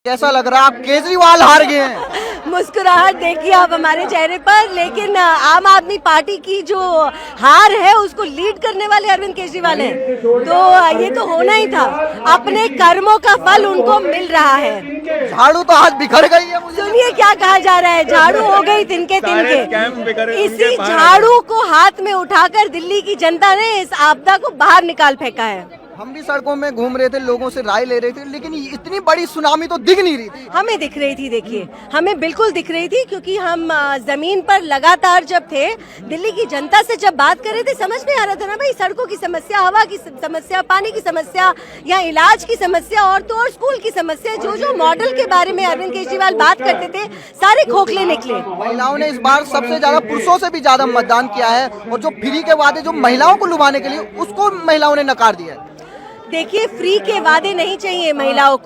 कैसा लग रहा है? आप केजरीवाल हार गए हैं। मुस्कुराहट देखिए आप हमारे चेहरे पर, लेकिन आम आदमी पार्टी की जो हार है उसको लीड करने वाले अरविंद केजरीवाल हैं, तो ये तो होना ही था। अपने कर्मों का फल उनको मिल रहा है। झाड़ू तो आज बिखर गई है। मुझे सुनिए क्या कहा जा रहा है, झाड़ू हो गई तिनके तिनके। इसी झाड़ू को हाथ में उठाकर दिल्ली की जनता ने इस आपदा को बाहर निकाल फेंका है। हम भी सड़कों में घूम रहे थे, लोगों से राय ले रहे थे, लेकिन इतनी बड़ी सुनामी तो दिख नहीं रही थी। हमें दिख रही थी, देखिए हमें बिल्कुल दिख रही थी, क्योंकि हम जमीन पर लगातार जब थे, दिल्ली की जनता से जब बात कर रहे थे, समझ में आ रहा था ना भाई, सड़कों की समस्या, हवा की समस्या, पानी की समस्या या इलाज की समस्या और तो और स्कूल की समस्या, जो जो मॉडल के बारे में अरविंद केजरीवाल बात करते थे सारे खोखले निकले। महिलाओं ने इस बार सबसे ज्यादा, पुरुषों से भी ज्यादा मतदान किया है, और जो फ्री के वादे जो महिलाओं को लुभाने के लिए, उसको महिलाओं ने नकार दिया है। देखिए फ्री के वादे नहीं चाहिए महिलाओं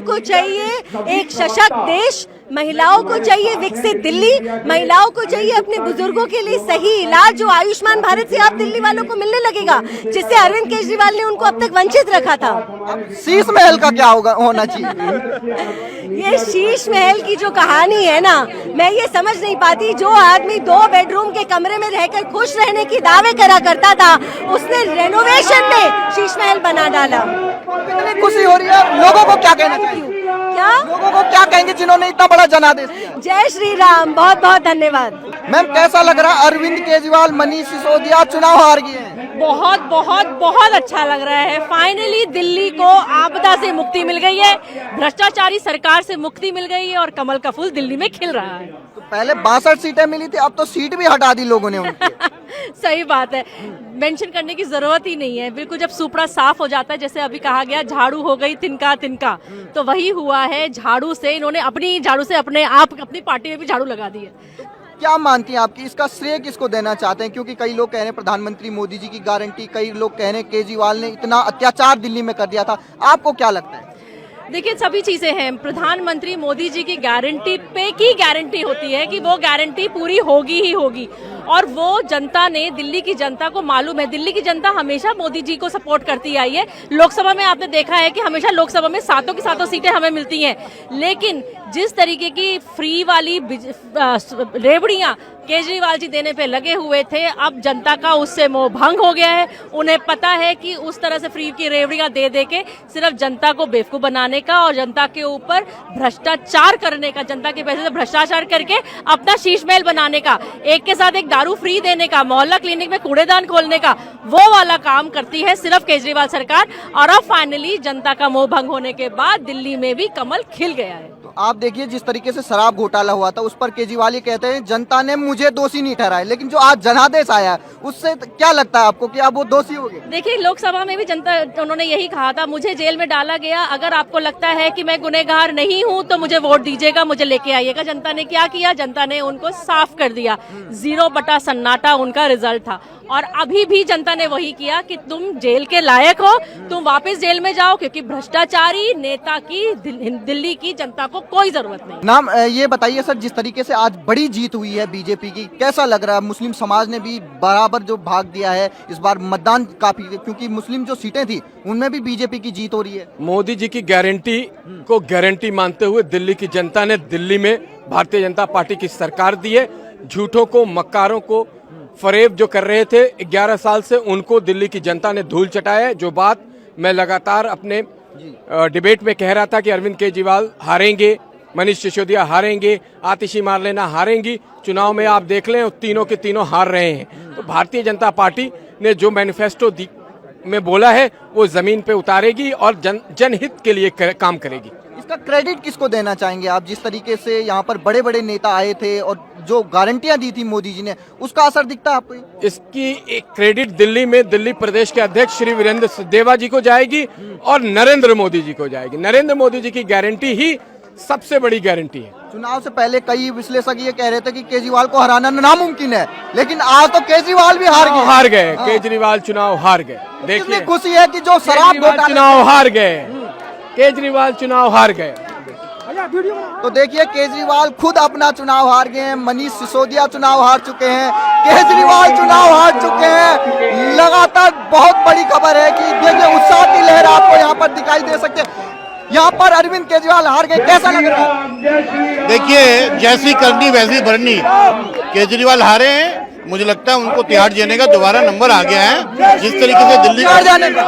को चाहिए एक सशक्त देश, महिलाओं को चाहिए विकसित दिल्ली, महिलाओं को चाहिए अपने बुजुर्गों के लिए सही इलाज, जो आयुष्मान भारत से आप दिल्ली वालों को मिलने लगेगा, जिससे अरविंद केजरीवाल ने उनको अब तक वंचित रखा था। अब शीश महल का क्या होना चाहिए? ये शीश महल की जो कहानी है ना, मैं ये समझ नहीं पाती। जो आदमी 2 बेडरूम के कमरे में रहकर खुश रहने की दावे करा करता था, उसने रेनोवेशन में शीश महल बना डाला। इतनी खुशी हो रही है, लोगों को क्या कहना चाहिए? क्या लोगों को क्या कहेंगे जिन्होंने इतना बड़ा जनादेश दिया? जय श्री राम, बहुत बहुत धन्यवाद। मैम कैसा लग रहा है? अरविंद केजरीवाल, मनीष सिसोदिया चुनाव हार गए हैं। बहुत बहुत बहुत अच्छा लग रहा है। फाइनली दिल्ली को आपदा से मुक्ति मिल गई है, भ्रष्टाचारी सरकार से मुक्ति मिल गई है और कमल का फूल दिल्ली में खिल रहा है। तो पहले 62 सीटें मिली थी, अब तो सीट भी हटा दी लोगों ने उनकी। सही बात है, मेंशन करने की जरूरत ही नहीं है। बिल्कुल जब सुपड़ा साफ हो जाता है, जैसे अभी कहा गया झाड़ू हो गई तिनका तिनका, तो वही हुआ है। झाड़ू से इन्होंने अपनी झाड़ू से अपने आप अपनी पार्टी में भी झाड़ू लगा दी है। क्या मानती हैं आपकी, इसका श्रेय किसको देना चाहते हैं? क्योंकि कई लोग कह रहे हैं प्रधानमंत्री मोदी जी की गारंटी, कई लोग कह रहे हैं केजरीवाल ने इतना अत्याचार दिल्ली में कर दिया था। आपको क्या लगता है? देखिए सभी चीजें हैं, प्रधानमंत्री मोदी जी की गारंटी पे की गारंटी होती है कि वो गारंटी पूरी होगी ही होगी, और वो जनता ने, दिल्ली की जनता को मालूम है, दिल्ली की जनता हमेशा मोदी जी को सपोर्ट करती आई है। लोकसभा में आपने देखा है कि हमेशा लोकसभा में 7 की 7 सीटें हमें मिलती हैं, लेकिन जिस तरीके की फ्री वाली रेवड़ियां केजरीवाल जी देने पे लगे हुए थे, अब जनता का उससे मोह भंग हो गया है। उन्हें पता है कि उस तरह से फ्री की रेवड़ियां दे दे के सिर्फ जनता को बेवकूफ बनाने का और जनता के ऊपर भ्रष्टाचार करने का, जनता के पैसे से भ्रष्टाचार करके अपना शीश महल बनाने का, एक के साथ एक दारू फ्री देने का, मोहल्ला क्लिनिक में कूड़ेदान खोलने का, वो वाला काम करती है सिर्फ केजरीवाल सरकार। और अब फाइनली जनता का मोह भंग होने के बाद दिल्ली में भी कमल खिल गया है। तो आप देखिए जिस तरीके से शराब घोटाला हुआ था, उस पर केजरीवाल ये कहते हैं जनता ने मुझे दोषी नहीं ठहराया, लेकिन जो आज जनादेश आया उससे क्या लगता है आपको कि अब वो दोषी हो गए? देखिए लोकसभा में भी जनता, उन्होंने यही कहा था, मुझे जेल में डाला गया, अगर आपको लगता है कि मैं गुनहगार नहीं हूं तो मुझे वोट दीजिएगा, मुझे लेके आइएगा। जनता ने क्या किया? जनता ने उनको साफ कर दिया। 0 बटा सन्नाटा उनका रिजल्ट था। और अभी भी जनता ने वही किया कि तुम जेल के लायक हो, तुम वापस जेल में जाओ, क्योंकि भ्रष्टाचारी नेता की दिल्ली की जनता को कोई जरूरत नहीं। नाम ये बताइए सर, जिस तरीके से आज बड़ी जीत हुई है बीजेपी की, कैसा लग रहा है? मुस्लिम समाज ने भी बराबर जो भाग दिया है इस बार, मतदान काफी, क्योंकि मुस्लिम जो सीटें थी उनमें भी बीजेपी की जीत हो रही है। मोदी जी की गारंटी को गारंटी मानते हुए दिल्ली की जनता ने दिल्ली में भारतीय जनता पार्टी की सरकार दी है। झूठों को, मक्कारों को, फरेब जो कर रहे थे 11 साल से, उनको दिल्ली की जनता ने धूल चटाया है। जो बात मैं लगातार अपने डिबेट में कह रहा था कि अरविंद केजरीवाल हारेंगे, मनीष सिसोदिया हारेंगे, आतिशी मार्लेना हारेंगी, चुनाव में आप देख लें तीनों के तीनों हार रहे हैं। तो भारतीय जनता पार्टी ने जो मैनिफेस्टो में बोला है वो जमीन पे उतारेगी और जनहित के लिए काम करेगी। इसका क्रेडिट किसको देना चाहेंगे आप? जिस तरीके से यहाँ पर बड़े बड़े नेता आए थे और जो गारंटियां दी थी मोदी जी ने, उसका असर दिखता है आपको? इसकी एक क्रेडिट दिल्ली में दिल्ली प्रदेश के अध्यक्ष श्री वीरेंद्र सिद्धेवा जी को जाएगी और नरेंद्र मोदी जी को जाएगी। नरेंद्र मोदी जी की गारंटी ही सबसे बड़ी गारंटी है। चुनाव से पहले कई विश्लेषक ये कह रहे थे कि केजरीवाल को हराना नामुमकिन है, लेकिन आज तो केजरीवाल भी हार गए। हाँ। केजरीवाल चुनाव हार गए। देखिए खुशी है कि जो शराब घोटाला, चुनाव हार गए, केजरीवाल चुनाव हार गए। तो देखिए केजरीवाल खुद अपना चुनाव हार गए हैं, मनीष सिसोदिया चुनाव हार चुके हैं, केजरीवाल चुनाव हार चुके हैं। लगातार बहुत बड़ी खबर है कि देखिए उत्साह की लहर आपको यहाँ पर दिखाई दे सकती है। यहाँ पर अरविंद केजरीवाल हार गए, कैसा लग रहा है? देखिए, जैसी करनी वैसी भरनी। केजरीवाल हारे हैं, मुझे लगता है उनको तिहाड़ जेने का दोबारा नंबर आ गया है। जिस तरीके से दिल्ली तिहाड़ जाने का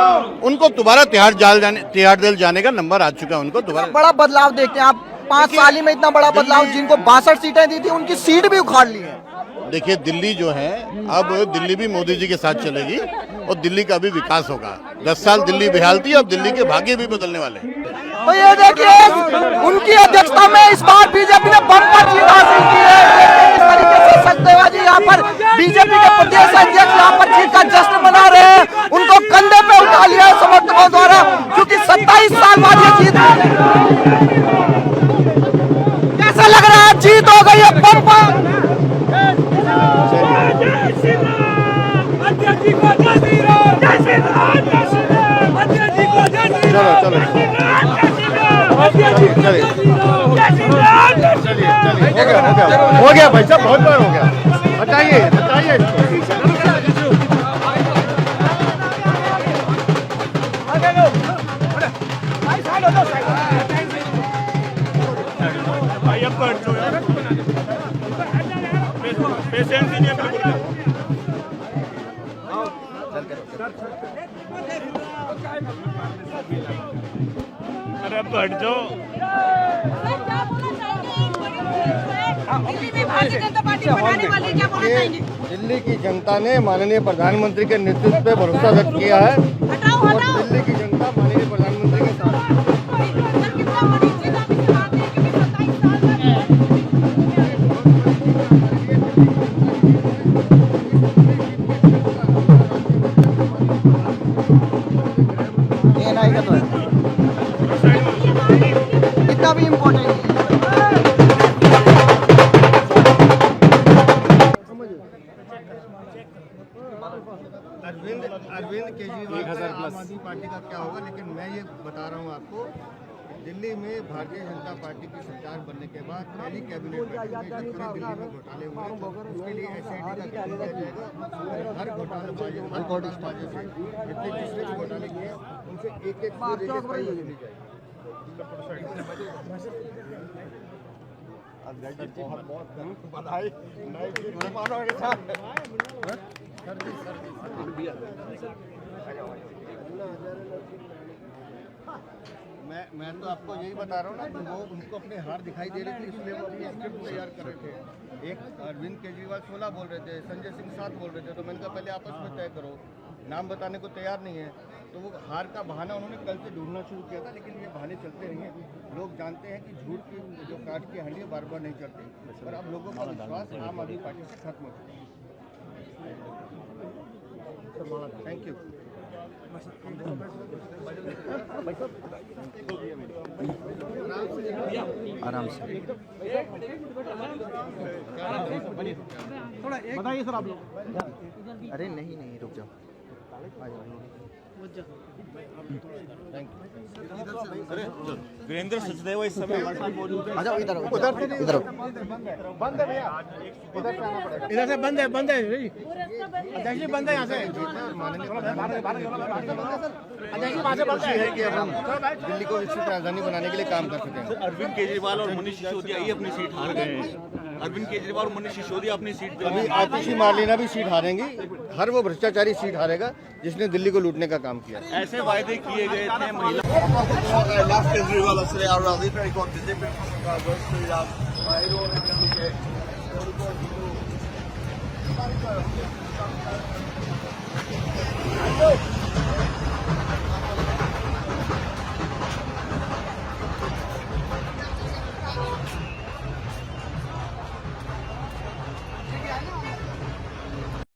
उनको दोबारा तिहाड़ जेल जाने का नंबर आ चुका है उनको दोबारा। बड़ा बदलाव देखते हैं आप, 5 साल ही में इतना बड़ा बदलाव। जिनको 62 सीटें दी थी उनकी सीट भी उखाड़ ली है। देखिए, दिल्ली जो है, अब दिल्ली भी मोदी जी के साथ चलेगी और दिल्ली का भी विकास होगा। 10 साल दिल्ली बेहाल थी, अब दिल्ली के भाग्य भी बदलने वाले। तो ये देखिए, उनकी अध्यक्षता में इस बार बीजेपी ने बम्पर जीत हासिल की है। इस तरीके से सचदेवा जी यहाँ पर बीजेपी के प्रदेश अध्यक्ष यहाँ पर जीत का जश्न मना रहे हैं। उनको कंधे पे उठा लिया है समर्थकों द्वारा, क्योंकि 27 साल बाद ये जीत। कैसा लग रहा है? जीत हो गई है बम्पर। हो गया भाई साहब, बहुत बार हो गया। बताइए बताइए। अरे बढ़ जाओ। दिल्ली में भारतीय जनता पार्टी बनाने वाले क्या बोलना चाहेंगे? दिल्ली की जनता ने माननीय प्रधानमंत्री के नेतृत्व पे भरोसा व्यक्त किया है और दिल्ली की जनता माननीय प्रधानमंत्री के साथ। कितना बड़ी जीत आप इसे मानते हैं? क्योंकि 27 साल ये नहीं का तो है, इतना भी इम्पोर्टेंट नहीं है। अरविंद केजरीवाल का आम आदमी पार्टी का क्या होगा, लेकिन मैं ये बता रहा हूँ आपको, दिल्ली में भारतीय जनता पार्टी की सरकार बनने के बाद पहली कैबिनेट बैठक में जब पूरे दिल्ली में घोटाले हुए, उसके लिए SIT का गठन किया जाएगा। हर घोटालेबाज से जितने जिसने भी घोटाले किए उनसे एक-एक ली जाएगी। बधाई। मैं तो आपको यही बता रहा हूँ ना कि वो उनको अपने हार दिखाई दे रही थी, इसलिए वो अपनी स्क्रिप्ट तैयार कर रहे थे। एक अरविंद केजरीवाल 16 बोल रहे थे, संजय सिंह 7 बोल रहे थे, तो मैंने कहा पहले आपस में तय करो। नाम बताने को तैयार नहीं है, तो वो हार का बहाना उन्होंने कल से ढूंढना शुरू किया था, लेकिन ये बहाने चलते रहे हैं। लोग जानते हैं कि झूठ की जो काट की हांडी बार बार नहीं चलती, और अब लोगों का विश्वास आम आदमी पार्टी से खत्म हो चुका है। Thank you. आराम से बताइए सर आप लोग। अरे नहीं नहीं, रुक जाओ। वीरेंद्र सचदेवा इस समय हमारे साथ मौजूद है। आ जाओ इधर इधर। बंद है भैया, इधर से बंद है अध्यक्ष जी, बंद है यहाँ से। अध्यक्ष जी वहाँ से बंद है कि अब हम दिल्ली को विकसित राजधानी बनाने के लिए काम कर सकें। अरविंद केजरीवाल और मनीष सिसोदिया ही अपनी सीट हार गए हैं। अरविंद केजरीवाल और मनीष सिसोदिया अपनी सीट पे अभी आतिशी मार्लेना भी सीट हारेंगी। हर वो भ्रष्टाचारी सीट हारेगा जिसने दिल्ली को लूटने का काम किया। ऐसे वायदे किए गए थे महिला केजरीवाल